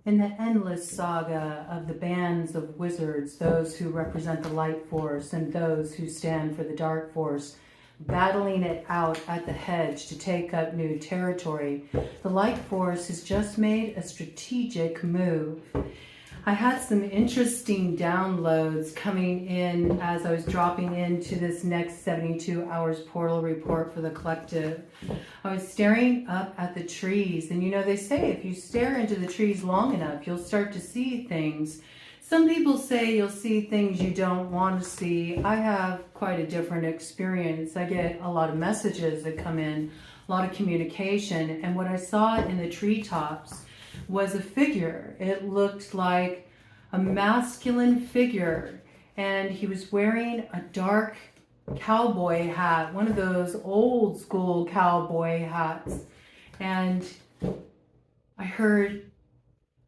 In the endless saga of the bands of wizards, those who represent the light force and those who stand for the dark force, battling it out at the hedge to take up new territory, the light force has just made a strategic move. I had some interesting downloads coming in as I was dropping into this next 72 hours portal report for the collective. I was staring up at the trees, and you know, they say if you stare into the trees long enough, you'll start to see things. Some people say you'll see things you don't want to see. I have quite a different experience. I get a lot of messages that come in, a lot of communication, and what I saw in the treetops was a figure. It looked like a masculine figure, and he was wearing a dark cowboy hat, one of those old school cowboy hats. And I heard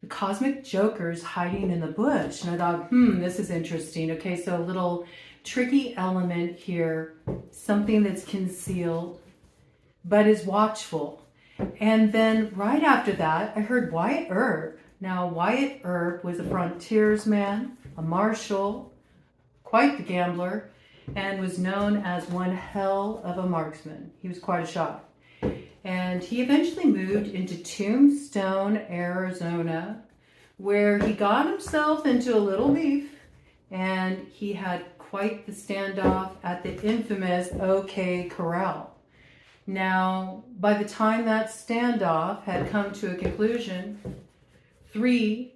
the cosmic jokers hiding in the bush, and I thought, this is interesting. Okay, so a little tricky element here, something that's concealed but is watchful. And then right after that, I heard Wyatt Earp. Now, Wyatt Earp was a frontiersman, a marshal, quite the gambler, and was known as one hell of a marksman. He was quite a shot. And he eventually moved into Tombstone, Arizona, where he got himself into a little beef, and he had quite the standoff at the infamous OK Corral. Now, by the time that standoff had come to a conclusion, 3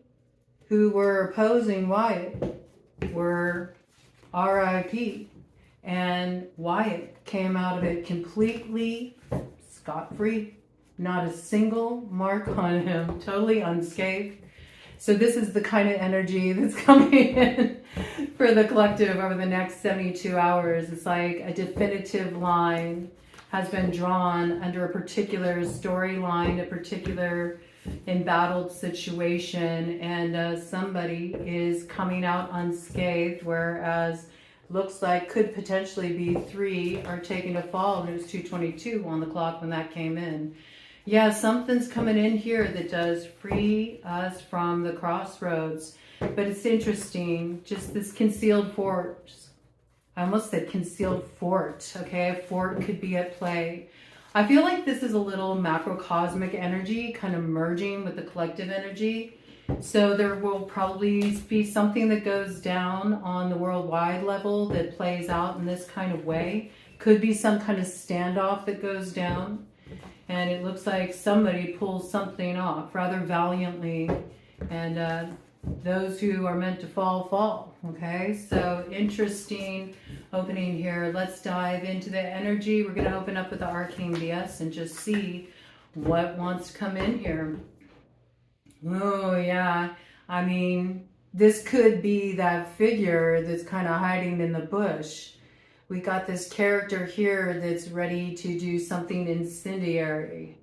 who were opposing Wyatt were RIP, and Wyatt came out of it completely scot-free. Not a single mark on him, totally unscathed. So this is the kind of energy that's coming in for the collective over the next 72 hours. It's like a definitive line has been drawn under a particular storyline, a particular embattled situation, and somebody is coming out unscathed, whereas looks like could potentially be 3 are taking a fall, and it was 2:22 on the clock when that came in. Yeah, something's coming in here that does free us from the crossroads, but it's interesting, just this concealed force. I almost said concealed fort, okay? A fort could be at play. I feel like this is a little macrocosmic energy kind of merging with the collective energy. So there will probably be something that goes down on the worldwide level that plays out in this kind of way. Could be some kind of standoff that goes down. And it looks like somebody pulls something off rather valiantly. And those who are meant to fall, fall. Okay, so interesting opening here. Let's dive into the energy. We're going to open up with the Arcane BS and just see what wants to come in here. Oh, yeah. I mean, this could be that figure that's kind of hiding in the bush. We got this character here that's ready to do something incendiary.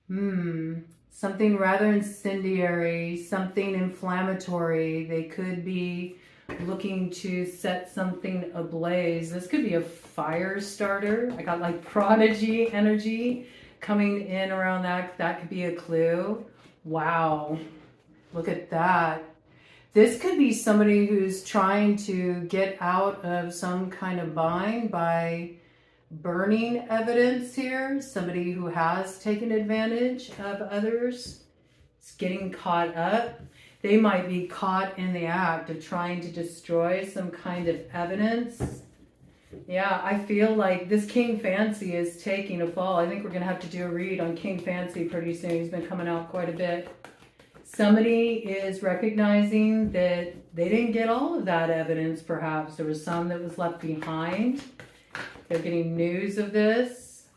Something rather incendiary, something inflammatory. They could be looking to set something ablaze. This could be a fire starter. I got like prodigy energy coming in around that. That could be a clue. Wow, look at that. This could be somebody who's trying to get out of some kind of bind by burning evidence here. Somebody who has taken advantage of others is getting caught up. They might be caught in the act of trying to destroy some kind of evidence. Yeah, I feel like this King Fancy is taking a fall. I think we're going to have to do a read on King Fancy pretty soon. He's been coming out quite a bit. Somebody is recognizing that they didn't get all of that evidence, perhaps. There was some that was left behind. They're getting news of this.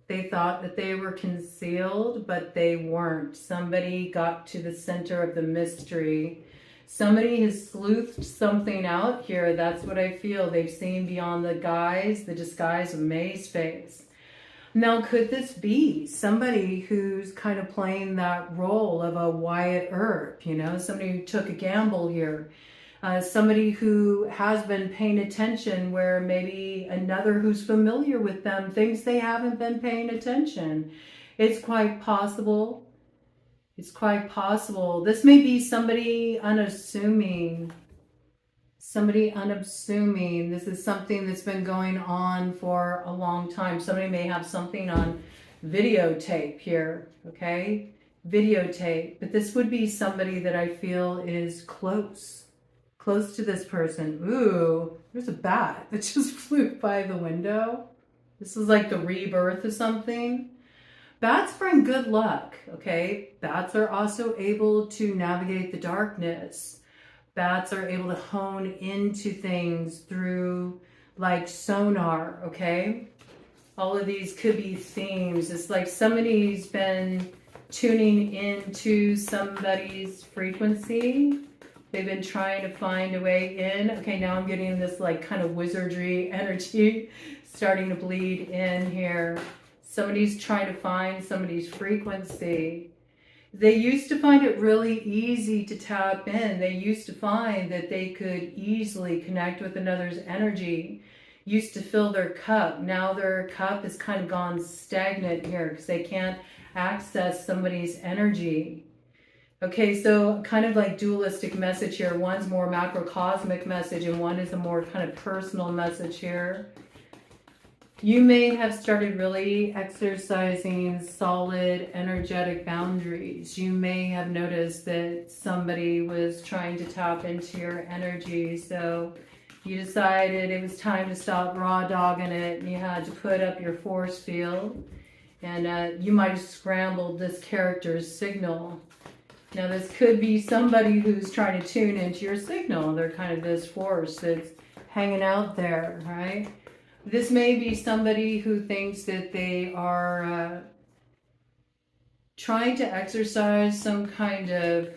They thought that they were concealed, but they weren't. Somebody got to the center of the mystery. Somebody has sleuthed something out here. That's what I feel. They've seen beyond the disguise of May's face. Now, could this be somebody who's kind of playing that role of a Wyatt Earp, you know, somebody who took a gamble here? Somebody who has been paying attention where maybe another who's familiar with them thinks they haven't been paying attention. It's quite possible It's quite possible. This may be somebody unassuming. Somebody unassuming. This is something that's been going on for a long time. Somebody may have something on videotape here, okay? Videotape. But this would be somebody that I feel is close to this person. Ooh, there's a bat that just flew by the window. This is like the rebirth of something. Bats bring good luck, okay? Bats are also able to navigate the darkness. Bats are able to hone into things through like sonar, okay? All of these could be themes. It's like somebody's been tuning into somebody's frequency. They've been trying to find a way in. Okay, now I'm getting this like kind of wizardry energy starting to bleed in here. Somebody's trying to find somebody's frequency. They used to find it really easy to tap in. They used to find that they could easily connect with another's energy. Used to fill their cup. Now their cup has kind of gone stagnant here because they can't access somebody's energy. Okay, so kind of like dualistic message here. One's more macrocosmic message and one is a more kind of personal message here. You may have started really exercising solid energetic boundaries. You may have noticed that somebody was trying to tap into your energy. So you decided it was time to stop raw dogging it and you had to put up your force field. And you might have scrambled this character's signal. Now this could be somebody who's trying to tune into your signal. They're kind of this force that's hanging out there, right? This may be somebody who thinks that they are trying to exercise some kind of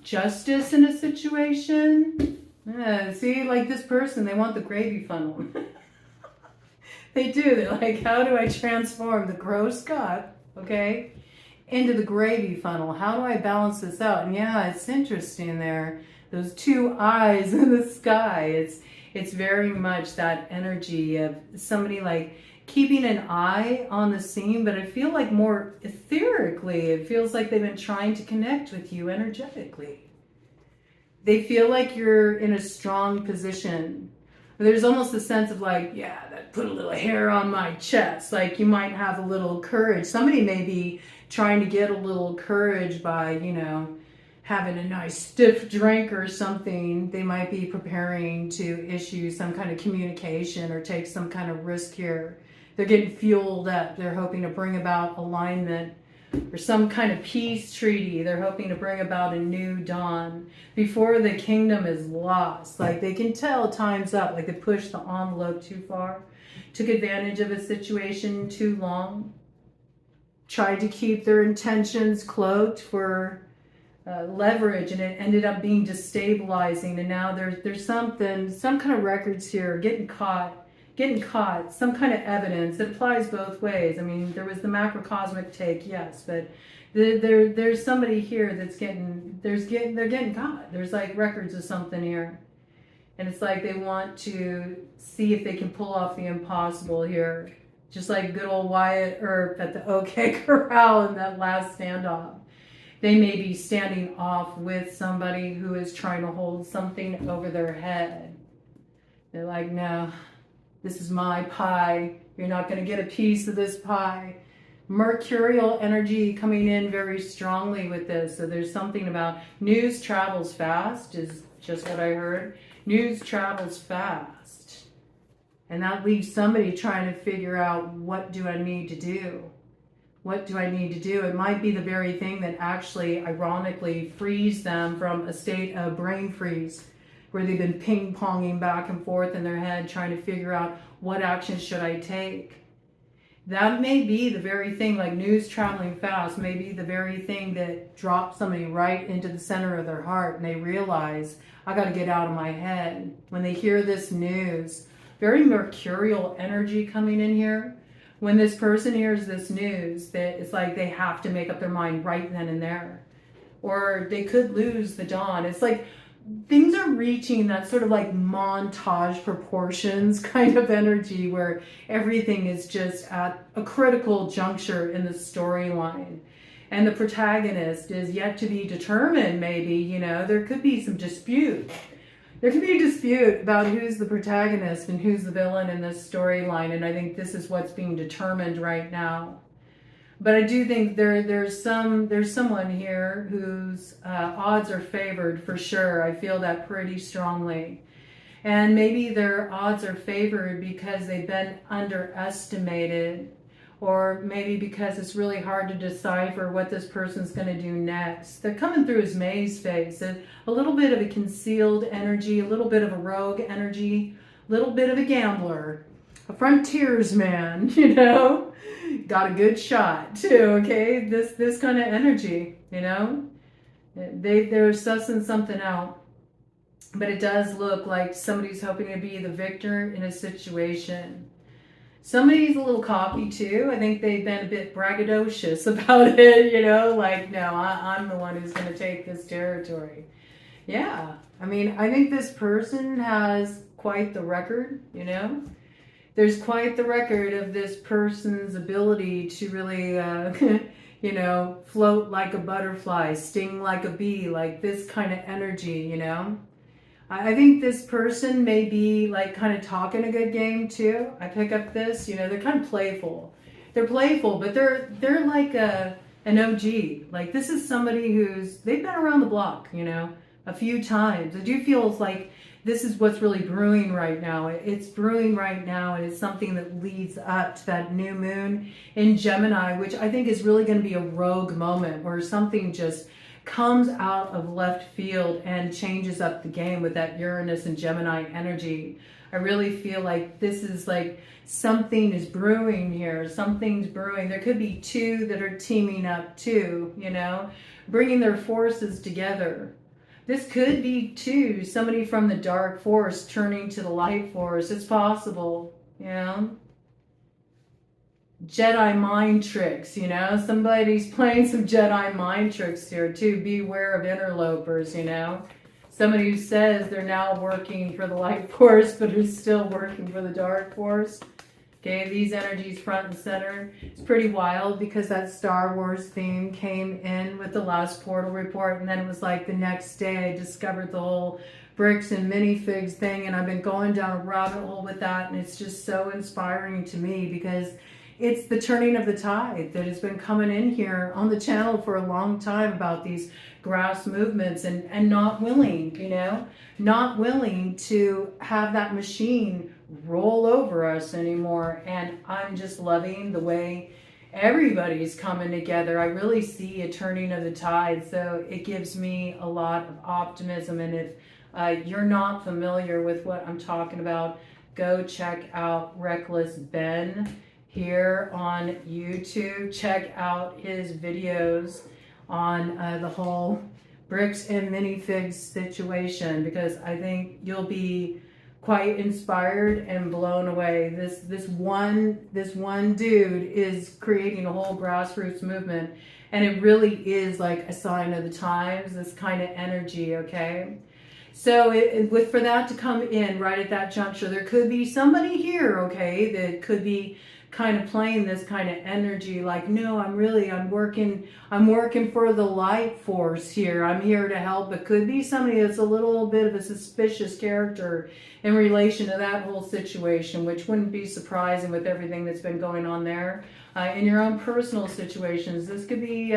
justice in a situation. See, like this person, they want the gravy funnel. They do. They're like, how do I transform the gross cup, okay, into the gravy funnel? How do I balance this out? And yeah, it's interesting there. Those two eyes in the sky. It's very much that energy of somebody like keeping an eye on the scene, but I feel like more etherically, it feels like they've been trying to connect with you energetically. They feel like you're in a strong position. There's almost a sense of like, yeah, that put a little hair on my chest. Like you might have a little courage. Somebody may be trying to get a little courage by, you know, having a nice stiff drink or something. They might be preparing to issue some kind of communication or take some kind of risk here. They're getting fueled up. They're hoping to bring about alignment or some kind of peace treaty. They're hoping to bring about a new dawn before the kingdom is lost. Like they can tell time's up, like they pushed the envelope too far, took advantage of a situation too long, tried to keep their intentions cloaked for leverage, and it ended up being destabilizing. And now there's some kind of records here, getting caught, some kind of evidence. It applies both ways. I mean, there was the macrocosmic take, yes, but there's somebody here that's they're getting caught. There's like records of something here, and it's like they want to see if they can pull off the impossible here, just like good old Wyatt Earp at the OK Corral in that last standoff. They may be standing off with somebody who is trying to hold something over their head. They're like, no, this is my pie. You're not going to get a piece of this pie. Mercurial energy coming in very strongly with this. So there's something about news travels fast is just what I heard. News travels fast. And that leaves somebody trying to figure out, what do I need to do? What do I need to do? It might be the very thing that actually, ironically, frees them from a state of brain freeze, where they've been ping-ponging back and forth in their head, trying to figure out, what action should I take? That may be the very thing, like news traveling fast, may be the very thing that drops somebody right into the center of their heart, and they realize, I got to get out of my head. When they hear this news, very mercurial energy coming in here. When this person hears this news, that it's like they have to make up their mind right then and there. Or they could lose the dawn. It's like things are reaching that sort of like montage proportions kind of energy where everything is just at a critical juncture in the storyline. And the protagonist is yet to be determined, maybe, you know, there could be some dispute. There could be a dispute about who's the protagonist and who's the villain in this storyline, and I think this is what's being determined right now. But I do think there's someone here whose odds are favored for sure. I feel that pretty strongly. And maybe their odds are favored because they've been underestimated, or maybe because it's really hard to decipher what this person's going to do next. They're coming through as maze face, a little bit of a concealed energy, a little bit of a rogue energy, a little bit of a gambler, a frontiersman, you know, got a good shot too. Okay, this kind of energy, you know, they're sussing something out, but it does look like somebody's hoping to be the victor in a situation. Somebody's a little cocky too. I think they've been a bit braggadocious about it, you know, like, no, I'm the one who's going to take this territory. Yeah, I mean, I think this person has quite the record, you know. There's quite the record of this person's ability to really, you know, float like a butterfly, sting like a bee, like this kind of energy, you know. I think this person may be like kind of talking a good game too. I pick up this, you know, they're kind of playful. They're playful, but they're like an OG. Like this is somebody they've been around the block, you know, a few times. I do feel like this is what's really brewing right now. It's brewing right now, and it's something that leads up to that new moon in Gemini, which I think is really going to be a rogue moment where something just comes out of left field and changes up the game with that Uranus and Gemini energy. I really feel like this is like something is brewing here. Something's brewing. There could be two that are teaming up too, you know, bringing their forces together. This could be too somebody from the dark force turning to the light force. It's possible, you know. Jedi mind tricks, you know. Somebody's playing some Jedi mind tricks here too. Beware of interlopers, you know. Somebody who says they're now working for the light force but who's still working for the dark force. Okay, these energies front and center. It's pretty wild because that Star Wars theme came in with the last portal report, and then it was like the next day I discovered the whole bricks and minifigs thing, and I've been going down a rabbit hole with that, and it's just so inspiring to me because it's the turning of the tide that has been coming in here on the channel for a long time about these grass movements and not willing, you know, not willing to have that machine roll over us anymore. And I'm just loving the way everybody's coming together. I really see a turning of the tide, so it gives me a lot of optimism. And if you're not familiar with what I'm talking about, go check out Reckless Ben here on YouTube. Check out his videos on the whole bricks and minifigs situation, because I think you'll be quite inspired and blown away. This one dude is creating a whole grassroots movement, and it really is like a sign of the times, this kind of energy, okay? So for that to come in right at that juncture, there could be somebody here, okay, that could be kind of playing this kind of energy like, no, I'm working for the light force here. I'm here to help. It could be somebody that's a little bit of a suspicious character in relation to that whole situation, which wouldn't be surprising with everything that's been going on there. In your own personal situations, this could be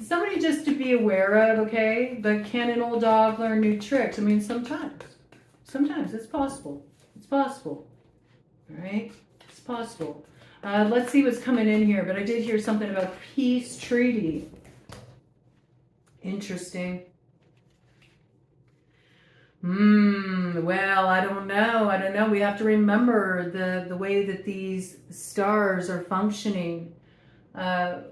somebody just to be aware of, okay? But can an old dog learn new tricks? I mean, sometimes it's possible. It's possible, all right? It's possible. Let's see what's coming in here, but I did hear something about peace treaty. Interesting. Well, I don't know. We have to remember the way that these stars are functioning, that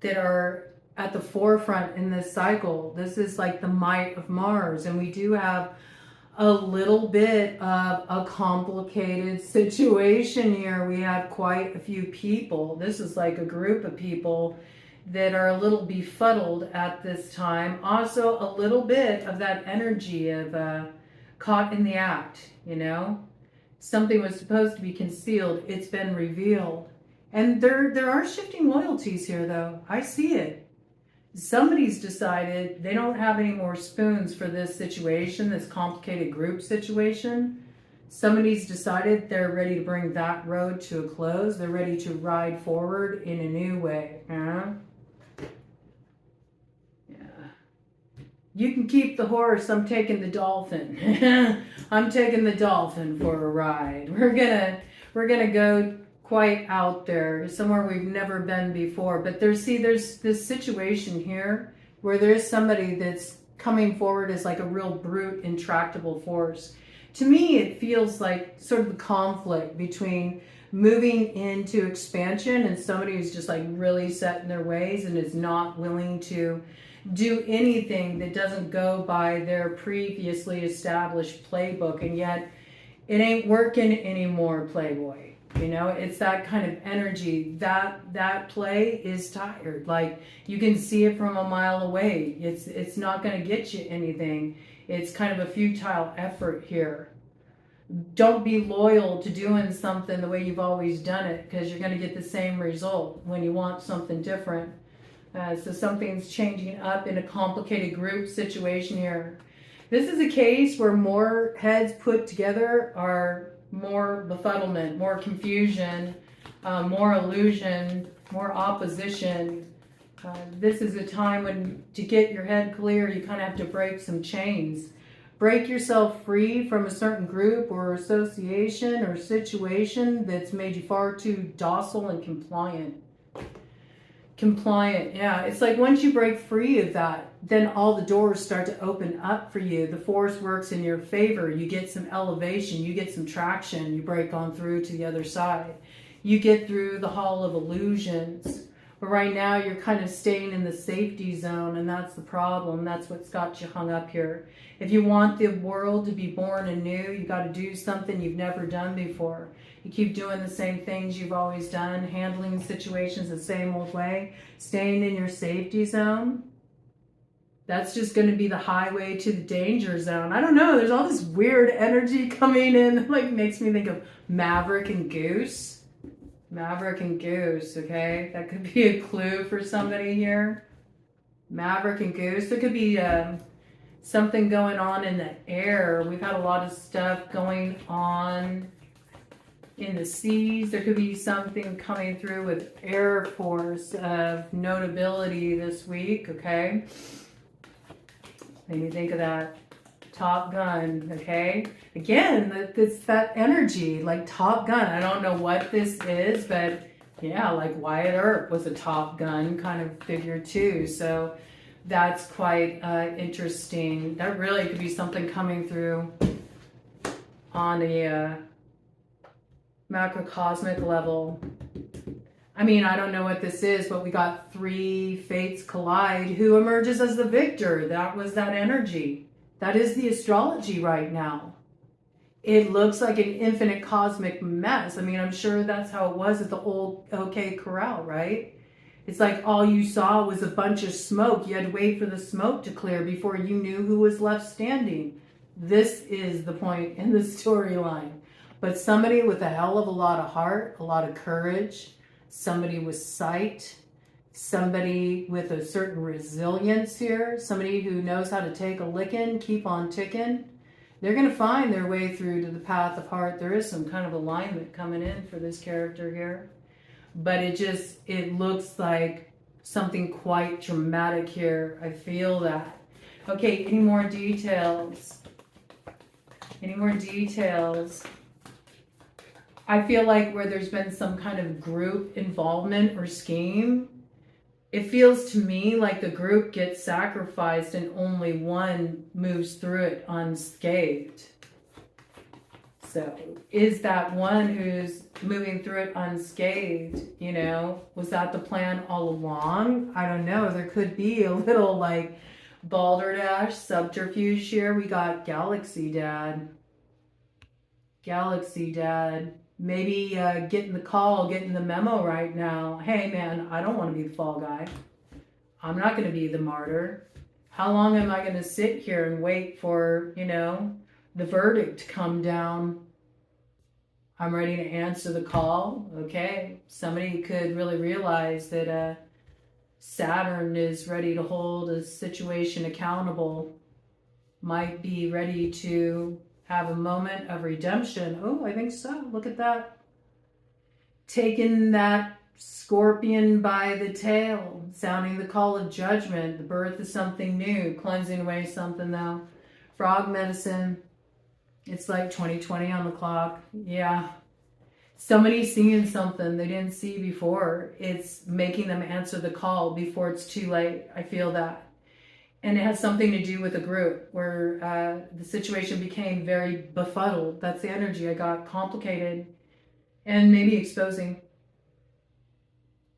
are at the forefront in this cycle. This is like the might of Mars, and we do have a little bit of a complicated situation here. We have quite a few people. This is like a group of people that are a little befuddled at this time. Also a little bit of that energy of caught in the act, you know? Something was supposed to be concealed. It's been revealed. And there are shifting loyalties here, though. I see it. Somebody's decided they don't have any more spoons for this situation, this complicated group situation. Somebody's decided they're ready to bring that road to a close. They're ready to ride forward in a new way. Yeah. You can keep the horse. I'm taking the dolphin. I'm taking the dolphin for a ride. We're gonna go quite out there, somewhere we've never been before. But there's this situation here where there is somebody that's coming forward as like a real brute, intractable force. To me, it feels like sort of a conflict between moving into expansion and somebody who's just like really set in their ways and is not willing to do anything that doesn't go by their previously established playbook. And yet it ain't working anymore, Playboy. You know, it's that kind of energy. That play is tired. Like, you can see it from a mile away. It's not going to get you anything. It's kind of a futile effort here. Don't be loyal to doing something the way you've always done it, because you're going to get the same result when you want something different. So something's changing up in a complicated group situation here. This is a case where more heads put together are more befuddlement, more confusion, more illusion, more opposition. This is a time when, to get your head clear, you kind of have to break some chains. Break yourself free from a certain group or association or situation that's made you far too docile and compliant. Compliant, yeah. It's like once you break free of that, then all the doors start to open up for you. The force works in your favor. You get some elevation, you get some traction, you break on through to the other side. You get through the hall of illusions. But right now you're kind of staying in the safety zone, and that's the problem. That's what's got you hung up here. If you want the world to be born anew, you got to do something you've never done before. You keep doing the same things you've always done, handling situations the same old way, staying in your safety zone. That's just going to be the highway to the danger zone. I don't know. There's all this weird energy coming in that like makes me think of Maverick and Goose. Maverick and Goose, okay? That could be a clue for somebody here. Maverick and Goose. There could be something going on in the air. We've had a lot of stuff going on in the seas. There could be something coming through with Air Force of notability this week, okay? Made me think of that. Top Gun, okay? Again, it's that energy, like Top Gun. I don't know what this is, but yeah, like Wyatt Earp was a Top Gun kind of figure too. So that's quite interesting. That really could be something coming through on a macrocosmic level. I mean, I don't know what this is, but we got 3 fates collide. Who emerges as the victor? That was that energy. That is the astrology right now. It looks like an infinite cosmic mess. I mean, I'm sure that's how it was at the old OK Corral, right? It's like all you saw was a bunch of smoke. You had to wait for the smoke to clear before you knew who was left standing. This is the point in the storyline. But somebody with a hell of a lot of heart, a lot of courage, somebody with sight, somebody with a certain resilience here, somebody who knows how to take a licking, keep on ticking. They're going to find their way through to the path of heart. There is some kind of alignment coming in for this character here. But it looks like something quite dramatic here. I feel that. Okay, any more details? Any more details? I feel like where there's been some kind of group involvement or scheme, it feels to me like the group gets sacrificed and only one moves through it unscathed. So is that one who's moving through it unscathed, you know, was that the plan all along? I don't know. There could be a little like balderdash subterfuge here. We got Galaxy Dad. Galaxy Dad. Maybe getting the call, getting the memo right now. Hey man, I don't want to be the fall guy. I'm not going to be the martyr. How long am I going to sit here and wait for, the verdict to come down? I'm ready to answer the call. Okay, somebody could really realize that Saturn is ready to hold a situation accountable, might be ready to have a moment of redemption. Oh, I think so. Look at that. Taking that scorpion by the tail, sounding the call of judgment, the birth of something new, cleansing away something though. Frog medicine. It's like 2020 on the clock. Yeah. Somebody's seeing something they didn't see before. It's making them answer the call before it's too late. I feel that. And it has something to do with a group where the situation became very befuddled. That's the energy I got. Complicated and maybe exposing.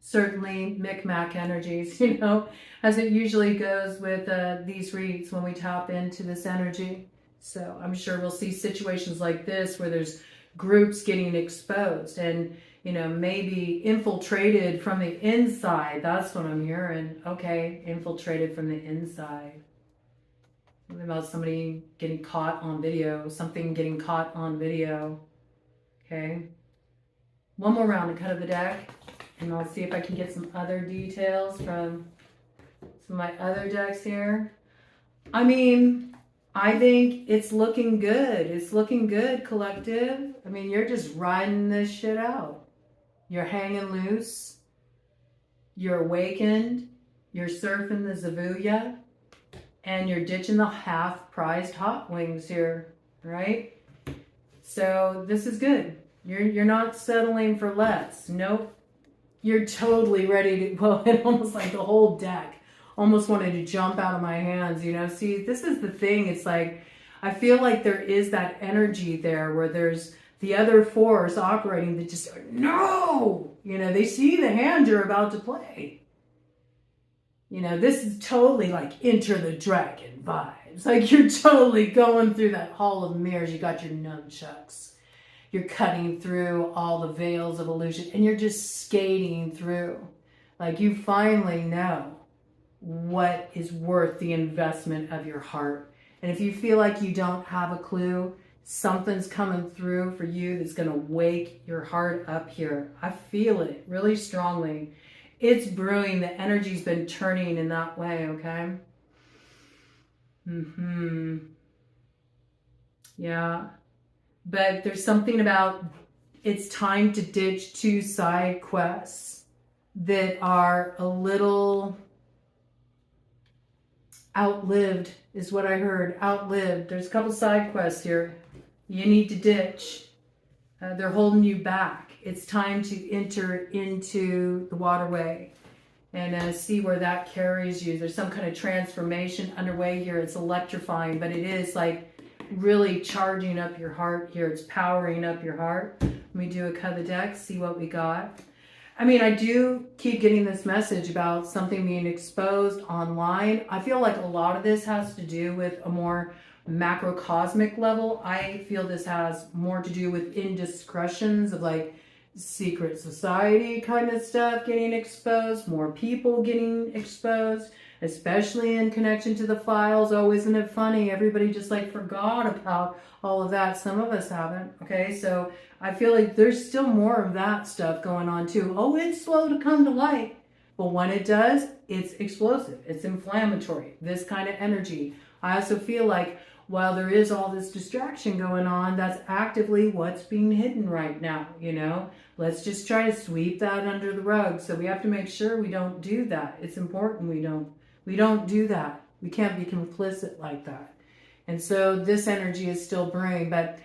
Certainly Micmac energies, as it usually goes with these reads when we tap into this energy. So I'm sure we'll see situations like this where there's groups getting exposed and, maybe infiltrated from the inside. That's what I'm hearing. Okay, infiltrated from the inside. Something about somebody getting caught on video, something getting caught on video. Okay. One more round to cut of the deck, and I'll see if I can get some other details from some of my other decks here. I think it's looking good. It's looking good, collective. You're just riding this shit out. You're hanging loose. You're awakened. You're surfing the Zavuya. And you're ditching the half-priced hot wings here, right? So this is good. You're not settling for less. Nope. You're totally ready to, well, it almost like the whole deck almost wanted to jump out of my hands, See, this is the thing. It's like, I feel like there is that energy there where there's the other force operating that just, no! They see the hand you're about to play. This is totally like Enter the Dragon vibes. Like you're totally going through that hall of mirrors. You got your nunchucks. You're cutting through all the veils of illusion and you're just skating through. Like you finally know what is worth the investment of your heart. And if you feel like you don't have a clue, something's coming through for you that's going to wake your heart up here. I feel it really strongly. It's brewing. The energy's been turning in that way, okay? Yeah. But there's something about it's time to ditch 2 side quests that are a little outlived, is what I heard. Outlived. There's a couple side quests here you need to ditch. They're holding you back. It's time to enter into the waterway and see where that carries you. There's some kind of transformation underway here. It's electrifying, but it is like really charging up your heart here. It's powering up your heart. Let me do a cut of the deck, see what we got. I do keep getting this message about something being exposed online. I feel like a lot of this has to do with a more macrocosmic level. I feel this has more to do with indiscretions of like secret society kind of stuff getting exposed, more people getting exposed, especially in connection to the files. Oh, isn't it funny? Everybody just like forgot about all of that. Some of us haven't. Okay, so I feel like there's still more of that stuff going on too. Oh, it's slow to come to light. But when it does, it's explosive. It's inflammatory. This kind of energy. I also feel like while there is all this distraction going on, that's actively what's being hidden right now, Let's just try to sweep that under the rug. So we have to make sure we don't do that. It's important we don't do that. We can't be complicit like that. And so this energy is still brewing, but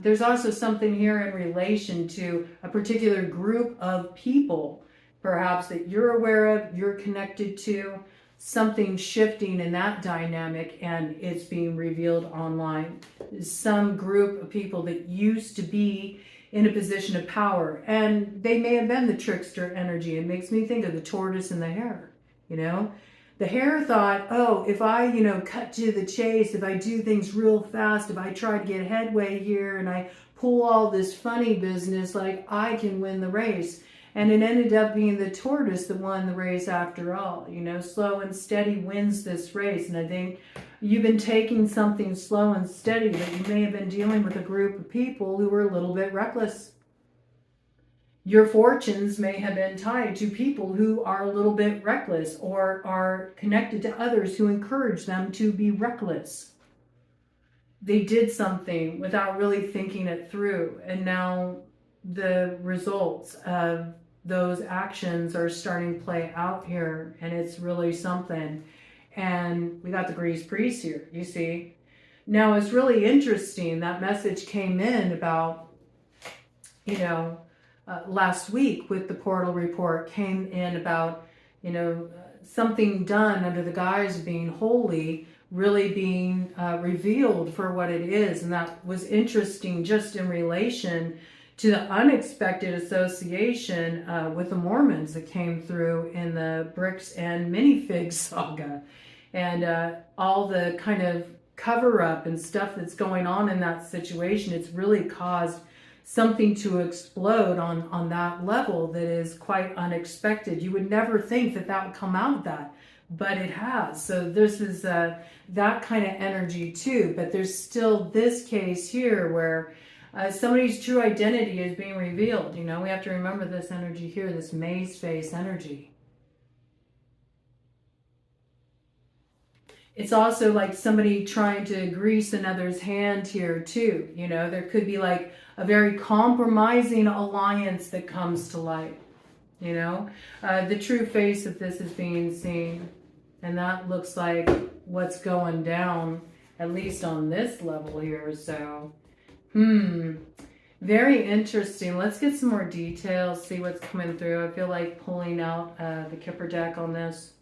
there's also something here in relation to a particular group of people, perhaps that you're aware of, you're connected to, something shifting in that dynamic, and it's being revealed online. Some group of people that used to be in a position of power, and they may have been the trickster energy. It makes me think of the tortoise and the hare, The hare thought, oh, if I, cut to the chase, if I do things real fast, if I try to get headway here and I pull all this funny business, like I can win the race. And it ended up being the tortoise that won the race after all. You know, slow and steady wins this race. And I think you've been taking something slow and steady, but you may have been dealing with a group of people who were a little bit reckless. Your fortunes may have been tied to people who are a little bit reckless or are connected to others who encourage them to be reckless. They did something without really thinking it through, and now the results of those actions are starting to play out here, and it's really something. And we got the grease priest here, you see. Now it's really interesting, that message came in about, you know, last week with the portal report, came in about, you know, something done under the guise of being holy really being revealed for what it is. And that was interesting just in relation to the unexpected association with the Mormons that came through in the Bricks and Minifigs saga, and all the kind of cover up and stuff that's going on in that situation. It's really caused something to explode on that level that is quite unexpected. You would never think that that would come out of that, but it has. So this is that kind of energy too. But there's still this case here where somebody's true identity is being revealed. You know, we have to remember this energy here, this maze face energy. It's also like somebody trying to grease another's hand here too. You know, there could be like a very compromising alliance that comes to light. You know, the true face of this is being seen. And that looks like what's going down, at least on this level here. So, very interesting. Let's get some more details, see what's coming through. I feel like pulling out the Kipper deck on this,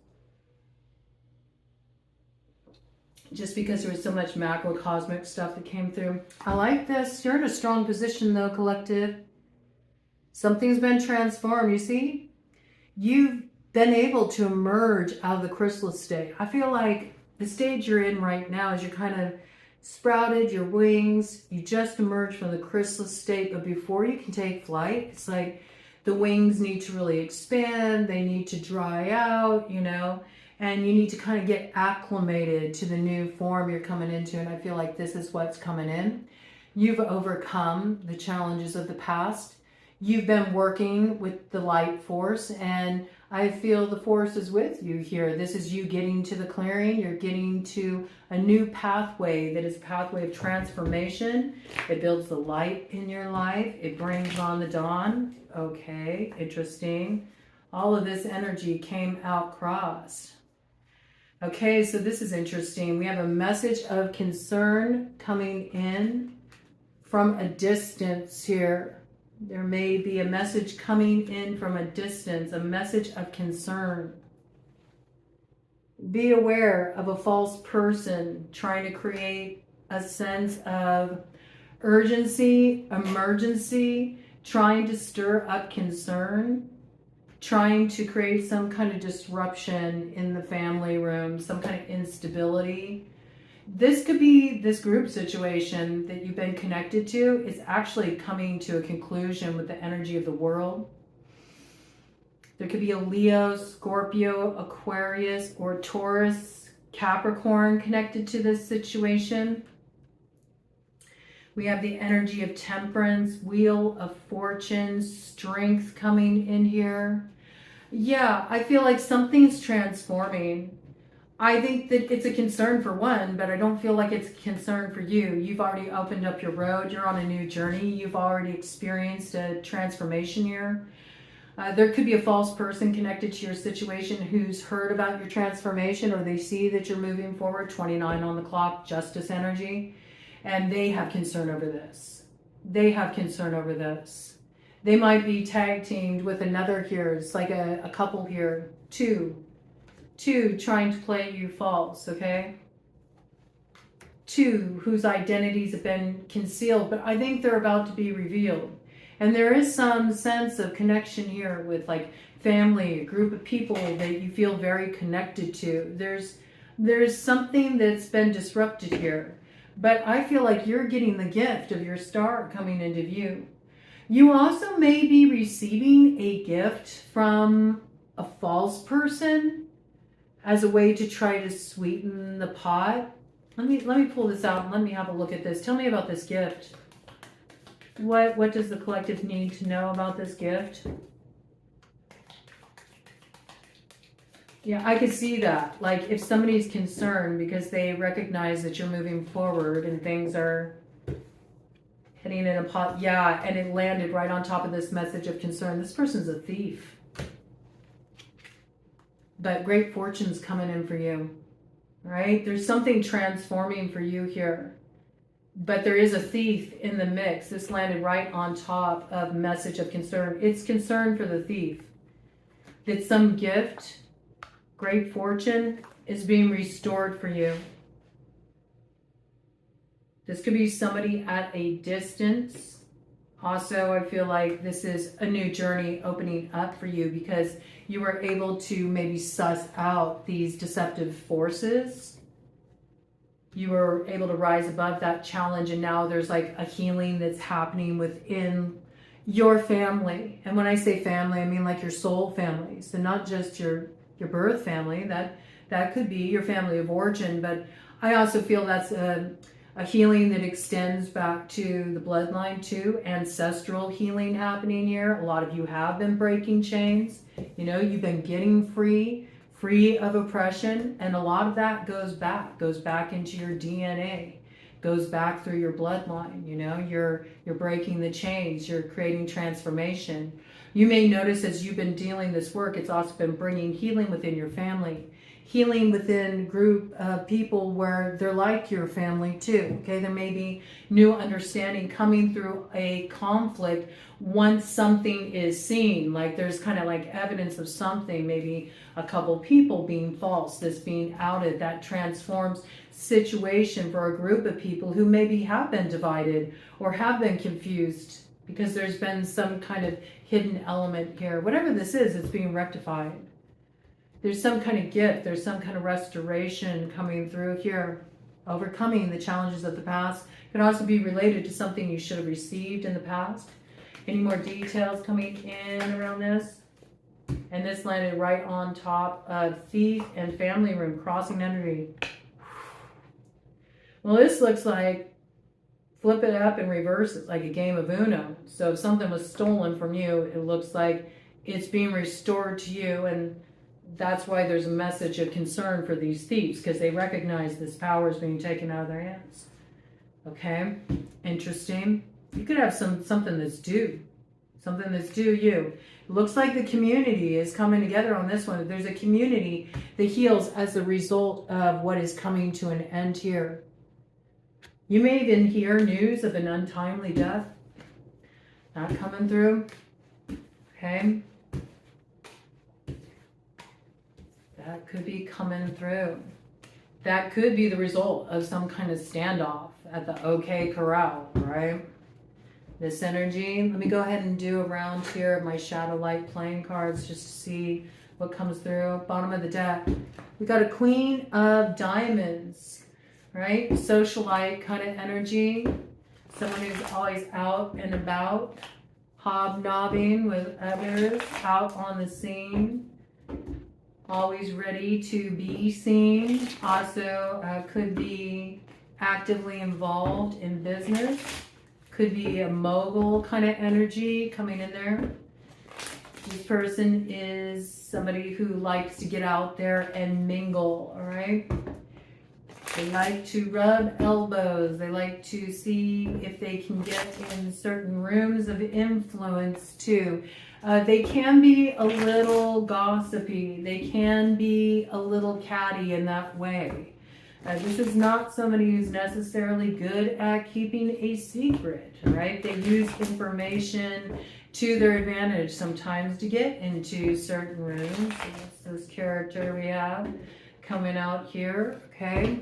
just because there was so much macrocosmic stuff that came through. I like this. You're in a strong position though, collective. Something's been transformed, you see? You've been able to emerge out of the chrysalis state. I feel like the stage you're in right now is you're kind of sprouted your wings. You just emerged from the chrysalis state, but before you can take flight, it's like the wings need to really expand. They need to dry out, you know, and you need to kind of get acclimated to the new form you're coming into. And I feel like this is what's coming in. You've overcome the challenges of the past. You've been working with the light force, and I feel the force is with you here. This is you getting to the clearing. You're getting to a new pathway that is a pathway of transformation. It builds the light in your life. It brings on the dawn. Okay, interesting. All of this energy came out crossed. Okay, so this is interesting. We have a message of concern coming in from a distance here. There may be a message coming in from a distance, a message of concern. Be aware of a false person trying to create a sense of urgency, emergency, trying to stir up concern, trying to create some kind of disruption in the family room, some kind of instability. This could be this group situation that you've been connected to. It's actually coming to a conclusion with the energy of the world. There could be a Leo, Scorpio, Aquarius, or Taurus, Capricorn connected to this situation. We have the energy of Temperance, Wheel of Fortune, Strength coming in here. Yeah, I feel like something's transforming. I think that it's a concern for one, but I don't feel like it's a concern for you. You've already opened up your road. You're on a new journey. You've already experienced a transformation here. There could be a false person connected to your situation who's heard about your transformation, or they see that you're moving forward. 29 on the clock, Justice energy. And they have concern over this. They have concern over this. They might be tag teamed with another here. It's like a couple here. Two trying to play you false, okay? Two whose identities have been concealed, but I think they're about to be revealed. And there is some sense of connection here with like family, a group of people that you feel very connected to. There's something that's been disrupted here, but I feel like you're getting the gift of your star coming into view. You also may be receiving a gift from a false person as a way to try to sweeten the pot. Let me pull this out and let me have a look at this. Tell me about this gift. What does the collective need to know about this gift? Yeah, I could see that. Like if somebody's concerned because they recognize that you're moving forward and things are hitting in a pot. Yeah, and it landed right on top of this message of concern. This person's a thief. But great fortune's coming in for you, right? There's something transforming for you here. But there is a thief in the mix. This landed right on top of message of concern. It's concern for the thief. That some gift, great fortune, is being restored for you. This could be somebody at a distance. Also, I feel like this is a new journey opening up for you because you were able to maybe suss out these deceptive forces. You were able to rise above that challenge, and now there's like a healing that's happening within your family. And when I say family, I mean like your soul family. So not just your birth family, that could be your family of origin, but I also feel that's a healing that extends back to the bloodline too, ancestral healing happening here. A lot of you have been breaking chains. You know, you've been getting free of oppression, and a lot of that goes back into your DNA, goes back through your bloodline. You know, you're breaking the chains, you're creating transformation. You may notice as you've been dealing this work, it's also been bringing healing within your family, healing within group of people where they're like your family too. Okay, there may be new understanding coming through a conflict once something is seen, like there's kind of like evidence of something, maybe a couple people being false, this being outed, that transforms situation for a group of people who maybe have been divided or have been confused because there's been some kind of hidden element here. Whatever this is, it's being rectified. There's some kind of gift, there's some kind of restoration coming through here, overcoming the challenges of the past. It can also be related to something you should have received in the past. Any more details coming in around this? And this landed right on top of thief and family room, crossing energy. Well, this looks like flip it up and reverse it like a game of Uno. So if something was stolen from you, it looks like it's being restored to you, and that's why there's a message of concern for these thieves, because they recognize this power is being taken out of their hands. Okay, interesting. You could have something that's due you. It looks like the community is coming together on this one. There's a community that heals as a result of what is coming to an end here. You may even hear news of an untimely death. Not coming through. Okay. That could be coming through. That could be the result of some kind of standoff at the OK Corral, right? This energy. Let me go ahead and do a round here of my shadow light playing cards just to see what comes through. Bottom of the deck. We got a Queen of Diamonds, right? Socialite kind of energy. Someone who's always out and about, hobnobbing with others, out on the scene. Always ready to be seen. Also could be actively involved in business. Could be a mogul kind of energy coming in there. This person is somebody who likes to get out there and mingle, all right? They like to rub elbows. They like to see if they can get in certain rooms of influence too. They can be a little gossipy. They can be a little catty in that way. This is not somebody who's necessarily good at keeping a secret, right? They use information to their advantage sometimes to get into certain rooms. So that's this character we have coming out here, okay?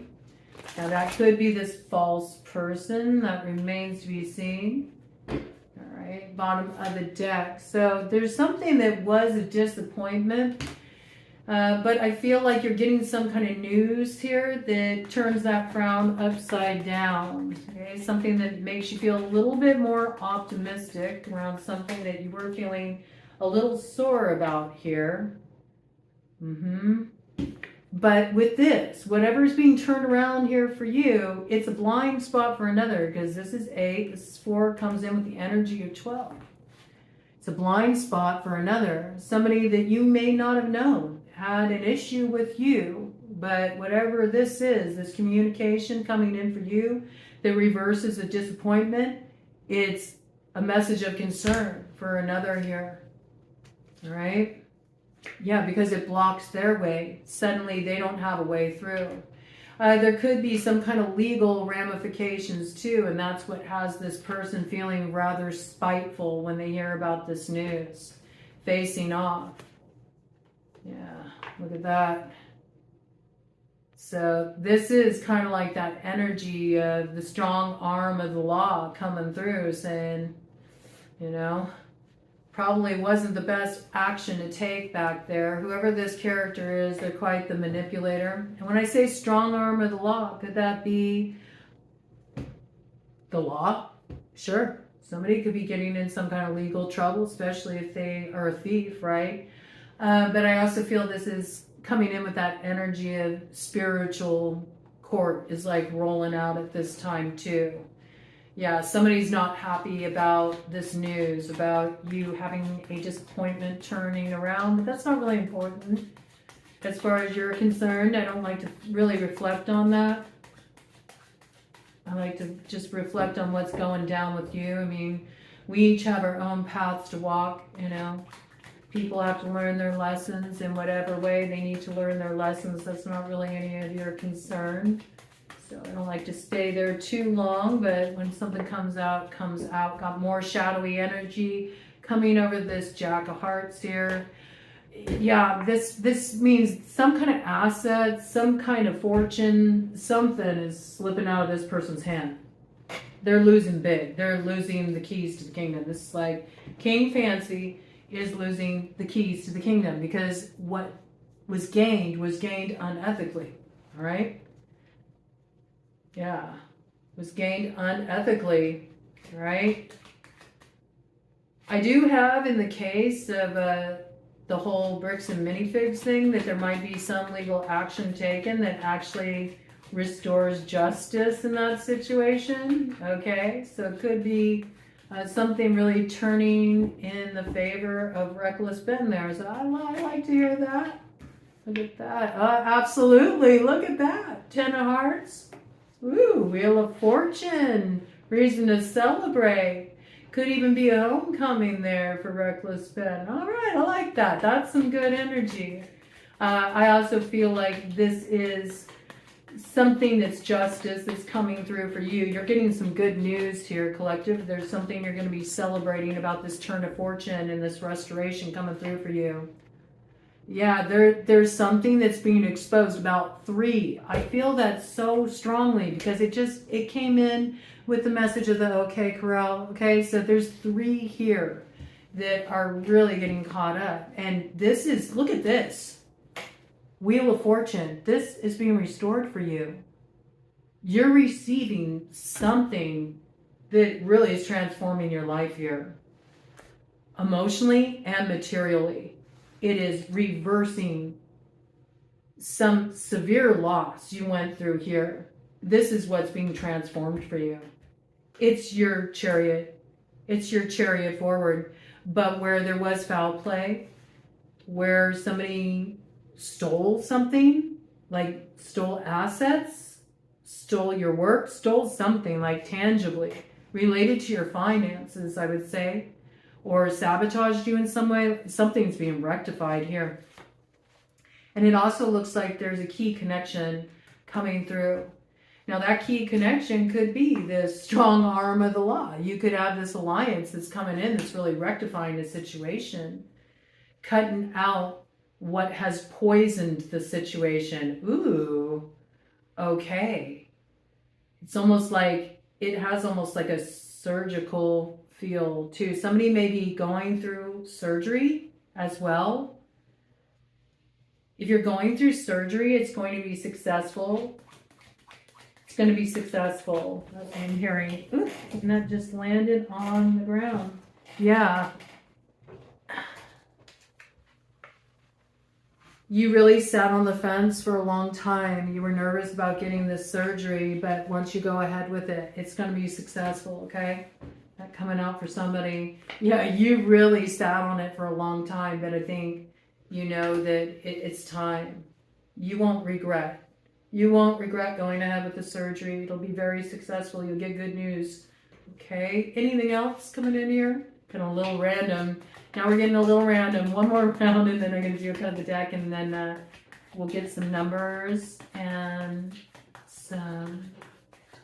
Now that could be this false person. That remains to be seen. Bottom of the deck. So there's something that was a disappointment. But I feel like you're getting some kind of news here that turns that frown upside down. Okay, something that makes you feel a little bit more optimistic around something that you were feeling a little sore about here. But with this, whatever's being turned around here for you, it's a blind spot for another, because this is 8, this is 4, comes in with the energy of 12. It's a blind spot for another. Somebody that you may not have known had an issue with you, but whatever this is, this communication coming in for you that reverses a disappointment, it's a message of concern for another here. All right? Yeah, because it blocks their way. Suddenly they don't have a way through. There could be some kind of legal ramifications too, and that's what has this person feeling rather spiteful when they hear about this news. Facing off. Yeah, look at that. So this is kind of like that energy of the strong arm of the law coming through, saying, you know, probably wasn't the best action to take back there. Whoever this character is, they're quite the manipulator. And when I say strong arm of the law, could that be the law? Sure. Somebody could be getting in some kind of legal trouble, especially if they are a thief, right? But I also feel this is coming in with that energy of spiritual court is like rolling out at this time too. Yeah, somebody's not happy about this news, about you having a disappointment turning around, but that's not really important. As far as you're concerned, I don't like to really reflect on that. I like to just reflect on what's going down with you. I mean, we each have our own paths to walk, you know. People have to learn their lessons in whatever way they need to learn their lessons. That's not really any of your concern. So I don't like to stay there too long, but when something comes out, comes out. Got more shadowy energy coming over this Jack of Hearts here. Yeah, this means some kind of asset, some kind of fortune, something is slipping out of this person's hand. They're losing big. They're losing the keys to the kingdom. This is like King Fancy is losing the keys to the kingdom, because what was gained unethically. All right? Yeah, was gained unethically, right? I do have in the case of the whole bricks and minifigs thing that there might be some legal action taken that actually restores justice in that situation. Okay, so it could be something really turning in the favor of reckless Ben there. So I like to hear that. Look at that. Absolutely, look at that. 10 of Hearts. Ooh, Wheel of Fortune. Reason to celebrate. Could even be a homecoming there for reckless Ben. All right, I like that. That's some good energy. I also feel like this is something that's justice that's coming through for you. You're getting some good news here, collective. There's something you're going to be celebrating about this turn of fortune and this restoration coming through for you. Yeah, there's something that's being exposed. About 3. I feel that so strongly because it came in with the message of the OK Corral. Okay, so there's 3 here that are really getting caught up. And this is, look at this. Wheel of Fortune. This is being restored for you. You're receiving something that really is transforming your life here. Emotionally and materially. It is reversing some severe loss you went through here. This is what's being transformed for you. It's your chariot. It's your chariot forward. But where there was foul play, where somebody stole something, like stole assets, stole your work, stole something like tangibly related to your finances, I would say, or sabotaged you in some way, something's being rectified here. And it also looks like there's a key connection coming through. Now that key connection could be this strong arm of the law. You could have this alliance that's coming in that's really rectifying the situation, cutting out what has poisoned the situation. Ooh, okay. It's almost like, it has almost like a surgical feel too. Somebody may be going through surgery as well. If you're going through surgery, it's going to be successful. It's going to be successful. I'm hearing, ooh, and that just landed on the ground. Yeah. You really sat on the fence for a long time. You were nervous about getting this surgery, but once you go ahead with it, it's going to be successful, okay? That coming out for somebody. Yeah, you really sat on it for a long time, but I think you know that it's time. You won't regret. You won't regret going ahead with the surgery. It'll be very successful. You'll get good news, okay? Anything else coming in here? Kind of a little random. Now we're getting a little random. One more round and then I'm going to do kind of the deck and then we'll get some numbers and some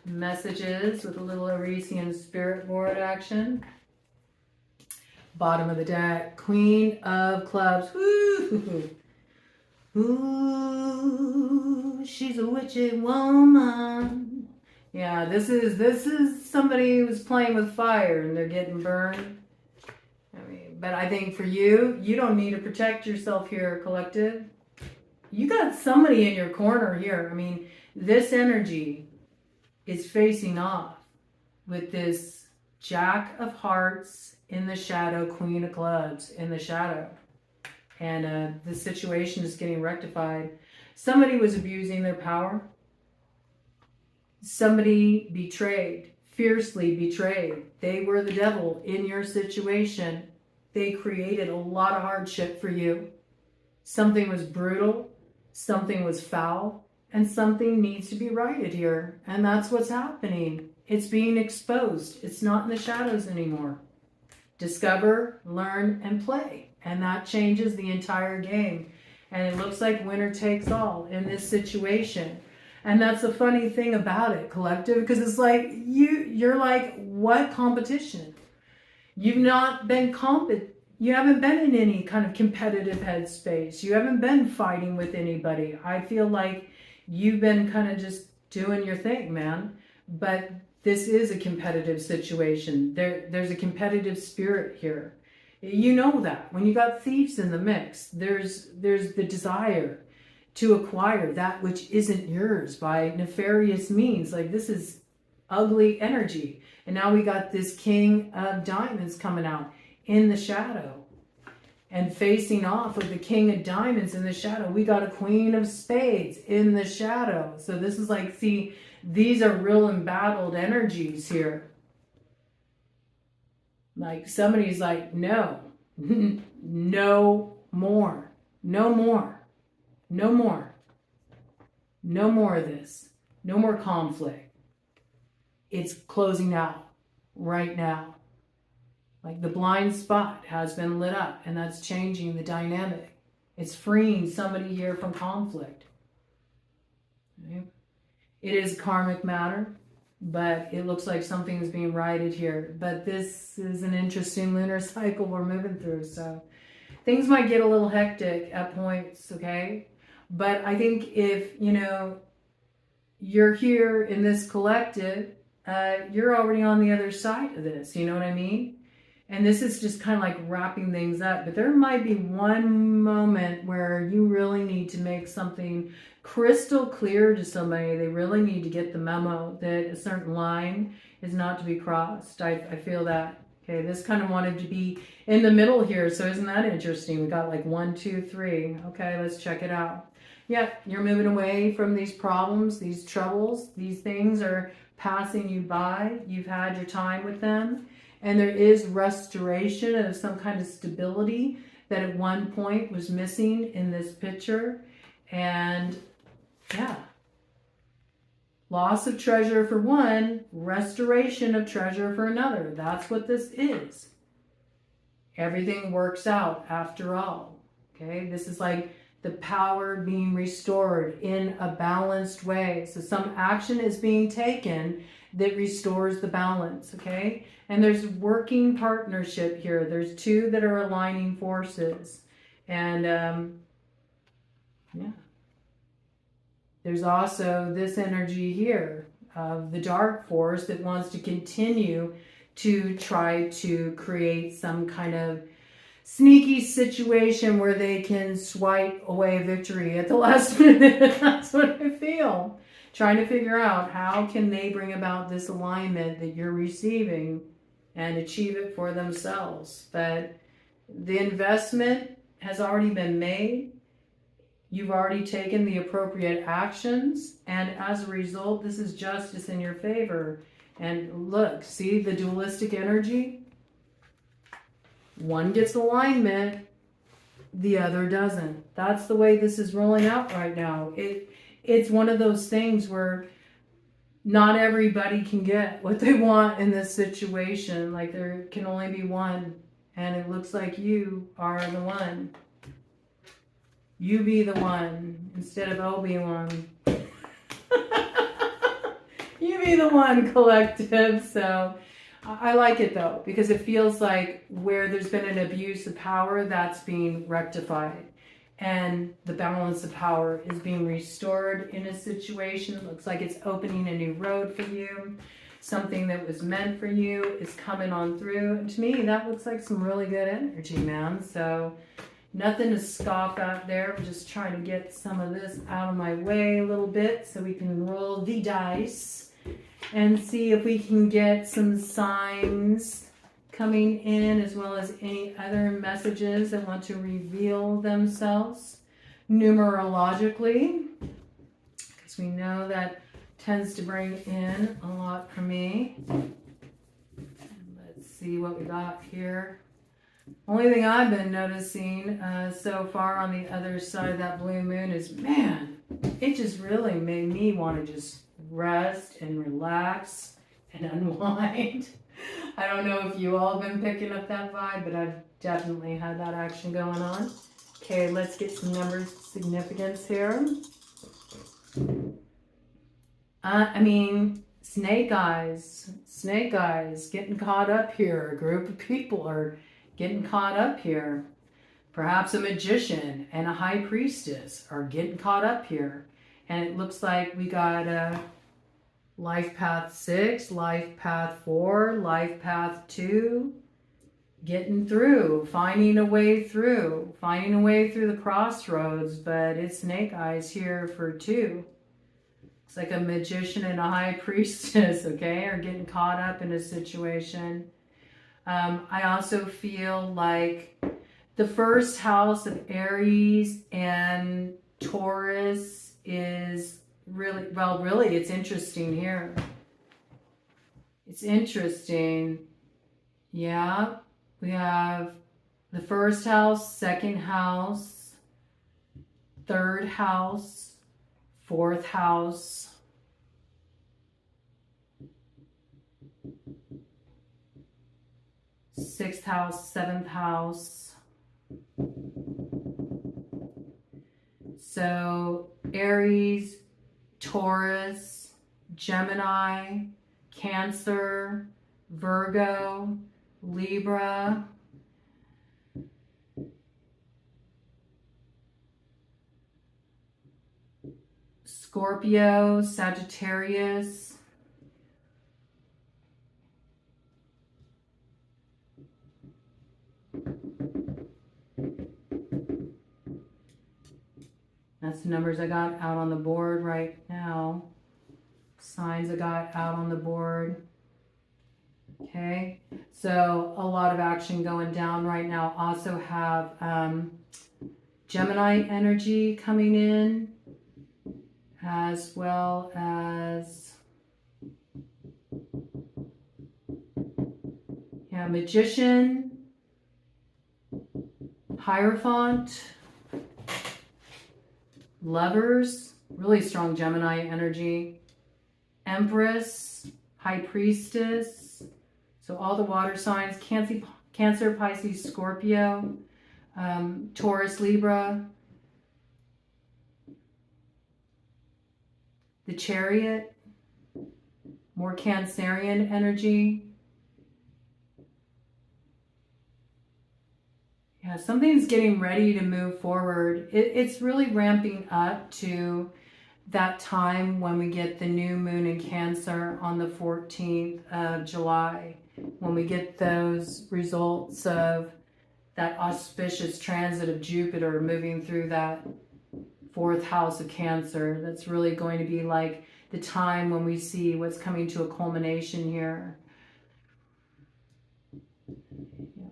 messages with a little ERISIAN Spirit Board action. Bottom of the deck, Queen of Clubs. Woo! Ooh, she's a witchy woman. Yeah, this is somebody who's playing with fire and they're getting burned. But I think for you, you don't need to protect yourself here, collective. You got somebody in your corner here. I mean, this energy is facing off with this Jack of Hearts in the shadow, Queen of Clubs in the shadow. And the situation is getting rectified. Somebody was abusing their power. Somebody betrayed, fiercely betrayed. They were the devil in your situation. They created a lot of hardship for you. Something was brutal, something was foul, and something needs to be righted here. And that's what's happening. It's being exposed. It's not in the shadows anymore. Discover, learn, and play. And that changes the entire game. And it looks like winner takes all in this situation. And that's the funny thing about it, collective, because it's like you're like, what competition? You've not been you haven't been in any kind of competitive headspace. You haven't been fighting with anybody. I feel like you've been kind of just doing your thing, man. But this is a competitive situation. There's a competitive spirit here. You know that. When you got thieves in the mix, there's the desire to acquire that which isn't yours by nefarious means. Like, this is ugly energy. And now we got this King of Diamonds coming out in the shadow. And facing off with the King of Diamonds in the shadow, we got a Queen of Spades in the shadow. So this is like, see, these are real embattled energies here. Like, somebody's like, no, no more, no more, no more, no more of this, no more conflict. It's closing out right now. Like, the blind spot has been lit up, and that's changing the dynamic. It's freeing somebody here from conflict. Okay? It is karmic matter, but it looks like something is being righted here. But this is an interesting lunar cycle we're moving through, so things might get a little hectic at points, okay? But I think if, you know, you're here in this collective, you're already on the other side of this, you know what I mean? And this is just kind of like wrapping things up. But there might be one moment where you really need to make something crystal clear to somebody. They really need to get the memo that a certain line is not to be crossed. I feel that. Okay, this kind of wanted to be in the middle here. So isn't that interesting? We got like 1, 2, 3. Okay, let's check it out. Yeah, you're moving away from these problems, these troubles. These things are passing you by. You've had your time with them. And there is restoration of some kind of stability that at one point was missing in this picture. And yeah, loss of treasure for one, restoration of treasure for another. That's what this is. Everything works out after all. Okay, this is like the power being restored in a balanced way. So some action is being taken that restores the balance, okay? And there's working partnership here. There's two that are aligning forces. And yeah. There's also this energy here of the dark force that wants to continue to try to create some kind of sneaky situation where they can swipe away victory at the last minute. That's what I feel. Trying to figure out how can they bring about this alignment that you're receiving and achieve it for themselves. But the investment has already been made. You've already taken the appropriate actions, and as a result, this is justice in your favor. And look, see the dualistic energy? One gets alignment, the other doesn't. That's the way this is rolling out right now. It's one of those things where not everybody can get what they want in this situation. Like, there can only be one, and it looks like you are the one. You be the one instead of Obi-Wan. You be the one, collective. So I like it though, because it feels like where there's been an abuse of power, that's being rectified. And the balance of power is being restored in a situation. It looks like it's opening a new road for you. Something that was meant for you is coming on through. And to me, that looks like some really good energy, man. So nothing to scoff at there. I'm just trying to get some of this out of my way a little bit so we can roll the dice and see if we can get some signs coming in, as well as any other messages that want to reveal themselves numerologically, because we know that tends to bring in a lot for me. Let's see what we got here. Only thing I've been noticing so far on the other side of that blue moon is, man, it just really made me want to just rest and relax and unwind. I don't know if you all have been picking up that vibe, but I've definitely had that action going on. Okay, let's get some numbers significance here. I mean, snake eyes getting caught up here. A group of people are getting caught up here. Perhaps a magician and a high priestess are getting caught up here. And it looks like we got life path 6, life path 4, life path 2, getting through, finding a way through the crossroads. But it's snake eyes here for 2. It's like a magician and a high priestess, okay, are getting caught up in a situation. I also feel like the first house of Aries and Taurus is really, well, really, it's interesting here. It's interesting. Yeah, we have the first house, second house, third house, fourth house, sixth house, seventh house. So Aries, Taurus, Gemini, Cancer, Virgo, Libra, Scorpio, Sagittarius, that's the numbers I got out on the board right now. Signs I got out on the board. Okay, so a lot of action going down right now. Also have Gemini energy coming in, as well as Magician, Hierophant, Lovers, really strong Gemini energy, Empress, High Priestess, so all the water signs, Cancer, Pisces, Scorpio, Taurus, Libra, the Chariot, more Cancerian energy. Yeah, something's getting ready to move forward. It's really ramping up to that time when we get the new moon in Cancer on the 14th of July, when we get those results of that auspicious transit of Jupiter moving through that 4th house of Cancer. That's really going to be like the time when we see what's coming to a culmination here.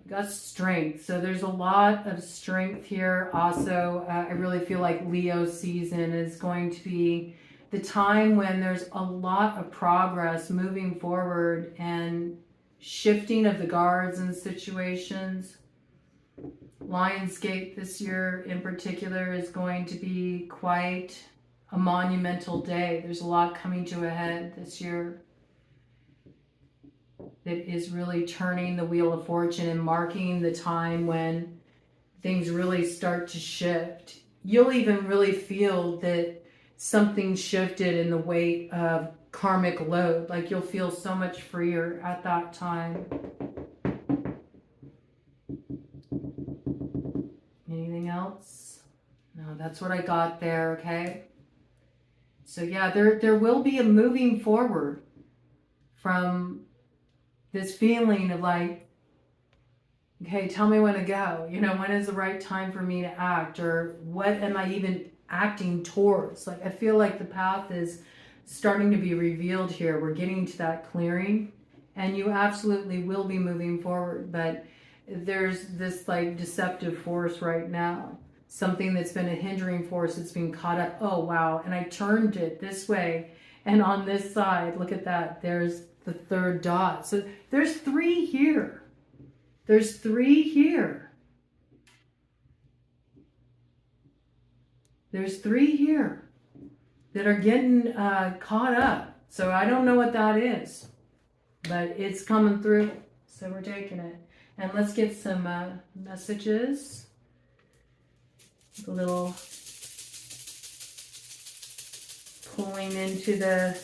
Got strength. So there's a lot of strength here. Also, I really feel like Leo season is going to be the time when there's a lot of progress moving forward and shifting of the guards in situations. Lionsgate this year in particular is going to be quite a monumental day. There's a lot coming to a head this year that is really turning the wheel of fortune and marking the time when things really start to shift. You'll even really feel that something shifted in the weight of karmic load. Like you'll feel so much freer at that time. Anything else? No, that's what I got there, okay? So yeah, there will be a moving forward from this feeling of like, okay, tell me when to go. You know, when is the right time for me to act? Or what am I even acting towards? Like, I feel like the path is starting to be revealed here. We're getting to that clearing, and you absolutely will be moving forward. But there's this like deceptive force right now. Something that's been a hindering force that's been caught up. Oh, wow. And I turned it this way. And on this side, look at that. There's the 3rd dot. So there's 3 here. There's 3 here. There's 3 here that are getting caught up. So I don't know what that is, but it's coming through. So we're taking it. And let's get some messages. A little pulling into the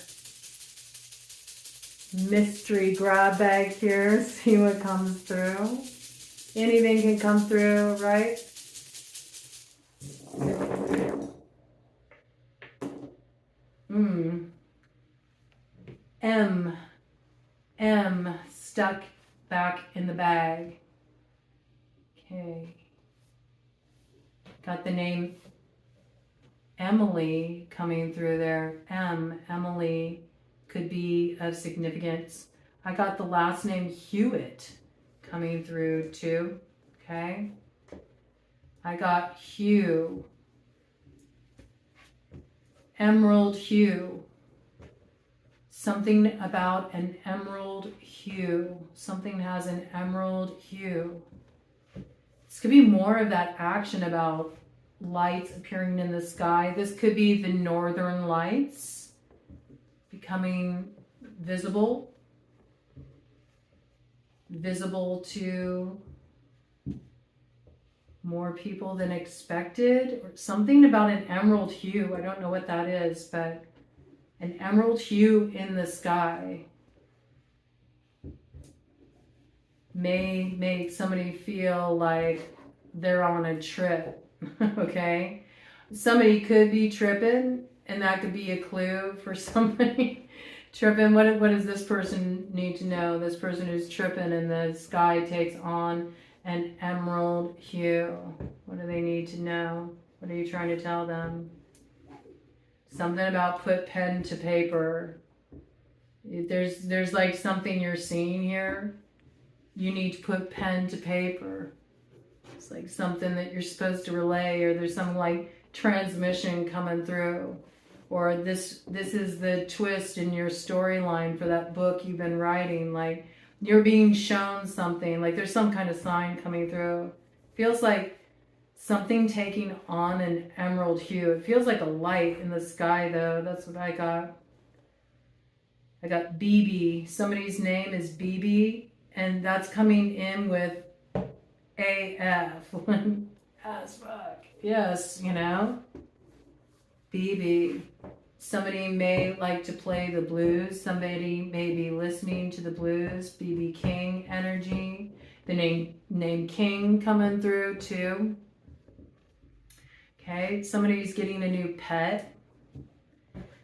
mystery grab bag here, see what comes through. Anything can come through, right? M stuck back in the bag. Okay. Got the name Emily coming through there. Emily could be of significance. I got the last name Hewitt coming through too. Okay. I got hue. Emerald hue. Something about an emerald hue. Something has an emerald hue. This could be more of that action about lights appearing in the sky. This could be the northern lights becoming visible to more people than expected, or something about an emerald hue. I don't know what that is, but an emerald hue in the sky may make somebody feel like they're on a trip. Okay, somebody could be tripping, and that could be a clue for somebody tripping. What does this person need to know? This person who's tripping and the sky takes on an emerald hue. What do they need to know? What are you trying to tell them? Something about put pen to paper. There's like something you're seeing here. You need to put pen to paper. It's like something that you're supposed to relay, or there's some like transmission coming through, or this is the twist in your storyline for that book you've been writing. Like you're being shown something, like there's some kind of sign coming through. Feels like something taking on an emerald hue. It feels like a light in the sky though. That's what I got. I got BB. Somebody's name is BB, and that's coming in with AF. As fuck. Yes, you know. BB. Somebody may like to play the blues. Somebody may be listening to the blues. BB King energy. The name King coming through too. Okay, somebody's getting a new pet.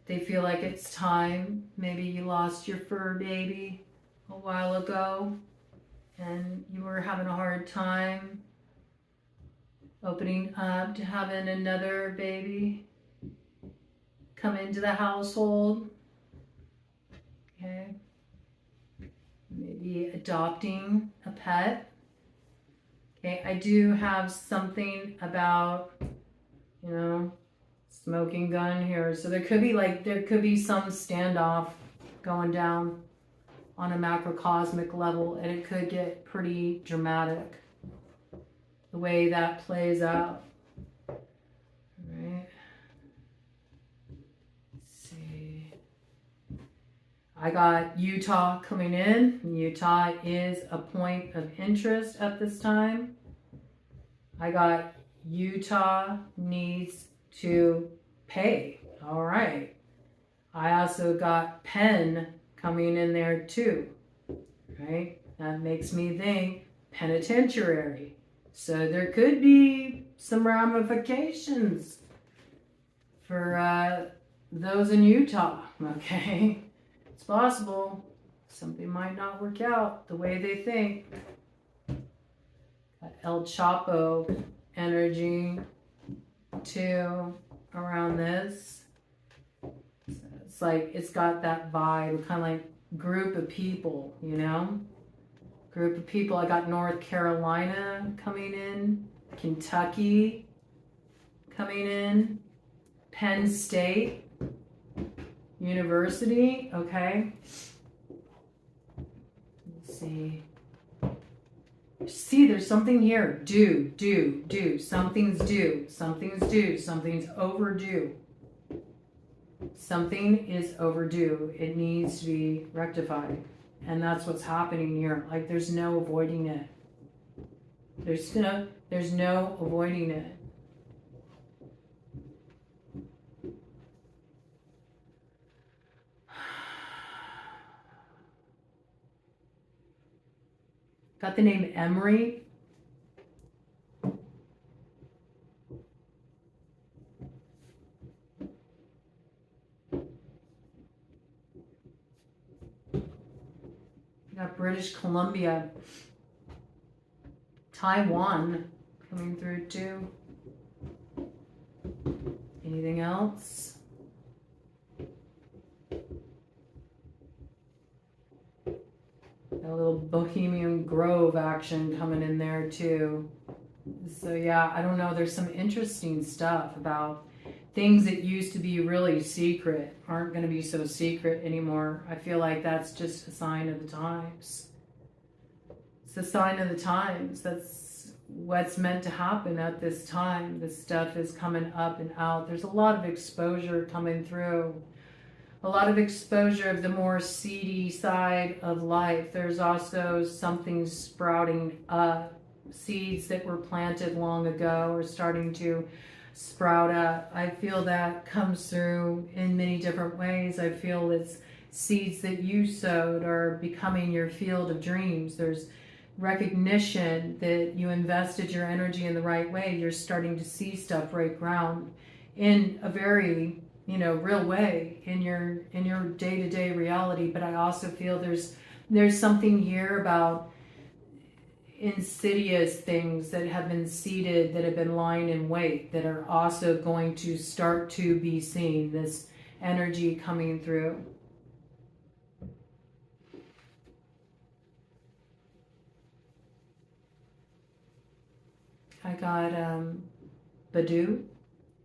They feel like it's time. Maybe you lost your fur baby a while ago and you were having a hard time opening up to having another baby come into the household. Okay. Maybe adopting a pet. Okay, I do have something about, you know, smoking gun here. So there could be some standoff going down on a macrocosmic level, and it could get pretty dramatic the way that plays out. All right. Let's see. I got Utah coming in. Utah is a point of interest at this time. I got Utah needs to pay. All right. I also got Penn coming in there too. Right? That makes me think penitentiary. So there could be some ramifications for those in Utah. Okay. It's possible something might not work out the way they think. Got El Chapo energy too around this. So it's like it's got that vibe, kind of like group of people, you know? Group of people. I got North Carolina coming in, Kentucky coming in, Penn State University, okay. Let's see. See, there's something here. Due. Something's due. Something's due. Something's overdue. Something is overdue. It needs to be rectified. And that's what's happening here. Like there's no avoiding it. There's no avoiding it. Got the name Emery. Got British Columbia. Taiwan coming through too. Anything else? A little Bohemian Grove action coming in there too. So yeah, I don't know. There's some interesting stuff about things that used to be really secret aren't going to be so secret anymore. I feel like that's just a sign of the times. It's a sign of the times. That's what's meant to happen at this time. This stuff is coming up and out. There's a lot of exposure coming through. A lot of exposure of the more seedy side of life. There's also something sprouting up. Seeds that were planted long ago are starting to sprout up. I feel that comes through in many different ways. I feel it's seeds that you sowed are becoming your field of dreams. There's recognition that you invested your energy in the right way. You're starting to see stuff break ground in a very real way in your day-to-day reality. But I also feel there's something here about insidious things that have been seeded, that have been lying in wait, that are also going to start to be seen. This energy coming through. I got Badu.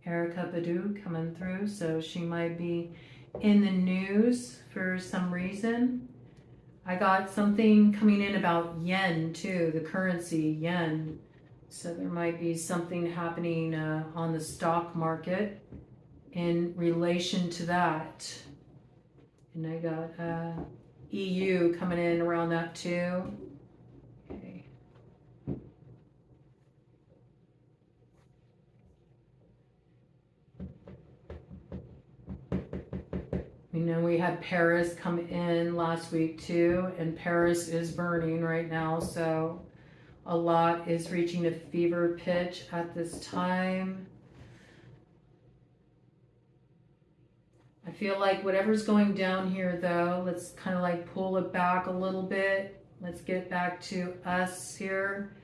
Erica Badu coming through, so she might be in the news for some reason. I got something coming in about yen too, the currency yen. So there might be something happening on the stock market in relation to that. And I got EU coming in around that too. Okay. We had Paris come in last week too, and Paris is burning right now, so a lot is reaching a fever pitch at this time. I feel like whatever's going down here though, let's kind of like pull it back a little bit. Let's get back to us here.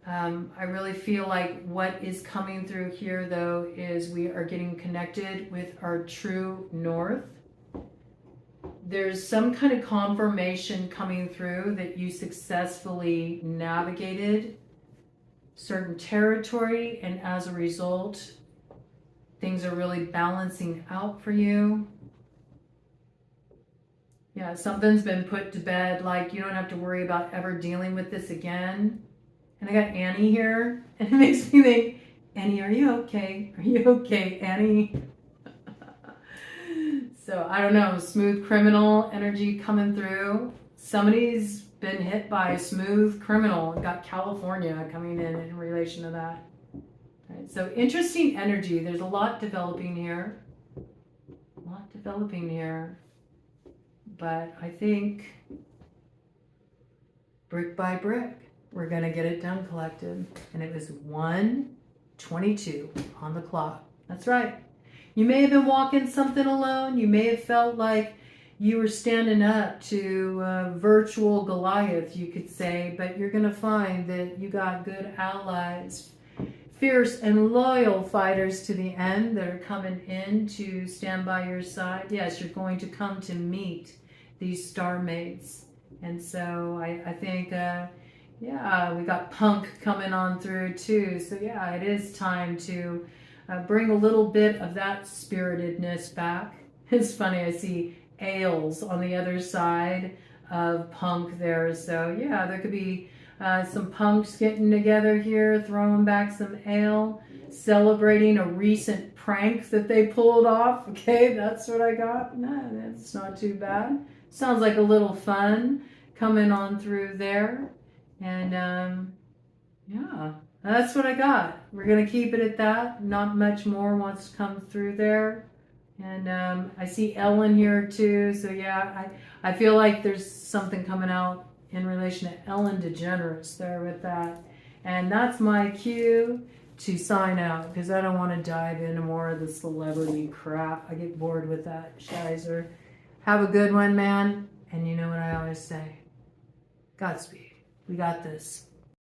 I really feel like what is coming through here, though, is we are getting connected with our true north. There's some kind of confirmation coming through that you successfully navigated certain territory, and as a result, things are really balancing out for you. Yeah, something's been put to bed, like you don't have to worry about ever dealing with this again. And I got Annie here, and it makes me think, Annie, are you okay? Are you okay, Annie? So, I don't know, smooth criminal energy coming through. Somebody's been hit by a smooth criminal and got California coming in relation to that. Right, so, interesting energy. There's a lot developing here. A lot developing here. But I think brick by brick, we're going to get it done, collective. And it was 1:22 on the clock. That's right. You may have been walking something alone. You may have felt like you were standing up to virtual Goliath, you could say. But you're going to find that you got good allies, fierce and loyal fighters to the end that are coming in to stand by your side. Yes, you're going to come to meet these star mates. And so I think, yeah, we got Punk coming on through too. So yeah, it is time to bring a little bit of that spiritedness back. It's funny, I see ales on the other side of Punk there. So yeah, there could be some punks getting together here, throwing back some ale, celebrating a recent prank that they pulled off. Okay, that's what I got. No, that's not too bad. Sounds like a little fun coming on through there. And yeah, that's what I got. We're going to keep it at that. Not much more wants to come through there. And I see Ellen here too. So yeah, I feel like there's something coming out in relation to Ellen DeGeneres there with that. And that's my cue to sign out, because I don't want to dive into more of the celebrity crap. I get bored with that shizer. Have a good one, man. And you know what I always say. Godspeed. We got this.